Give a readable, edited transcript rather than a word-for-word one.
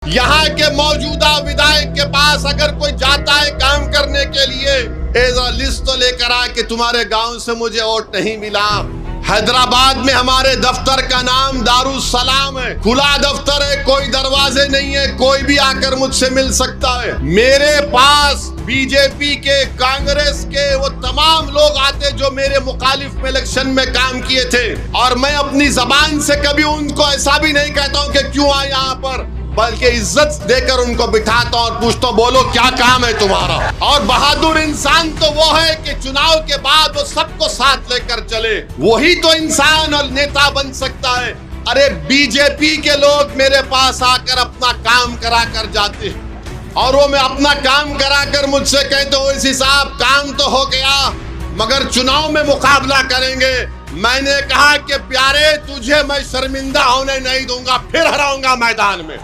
यहाँ के मौजूदा विधायक के पास अगर कोई जाता है काम करने के लिए, लिस्ट तो लेकर आए कि तुम्हारे गांव से मुझे वोट नहीं मिला। हैदराबाद में हमारे दफ्तर का नाम दारुस्सलाम है, खुला दफ्तर है, कोई दरवाजे नहीं है, कोई भी आकर मुझसे मिल सकता है। मेरे पास बीजेपी के, कांग्रेस के वो तमाम लोग आते जो मेरे मुखालिफ में इलेक्शन में काम किए थे, और मैं अपनी जबान से कभी उनको ऐसा भी नहीं कहता हूं कि क्यों आए यहाँ पर, बल्कि इज्जत देकर उनको बिठाता हूं और पूछता हूं बोलो क्या काम है तुम्हारा। और बहादुर इंसान तो वो है कि चुनाव के बाद वो सबको साथ लेकर चले, वही तो इंसान और नेता बन सकता है। अरे बीजेपी के लोग मेरे पास आकर अपना काम करा कर जाते हैं, और वो मैं अपना काम कराकर मुझसे कहते हो इसी साहब काम तो हो गया मगर चुनाव में मुकाबला करेंगे। मैंने कहा कि प्यारे तुझे मैं शर्मिंदा होने नहीं दूंगा, फिर हराऊंगा मैदान में।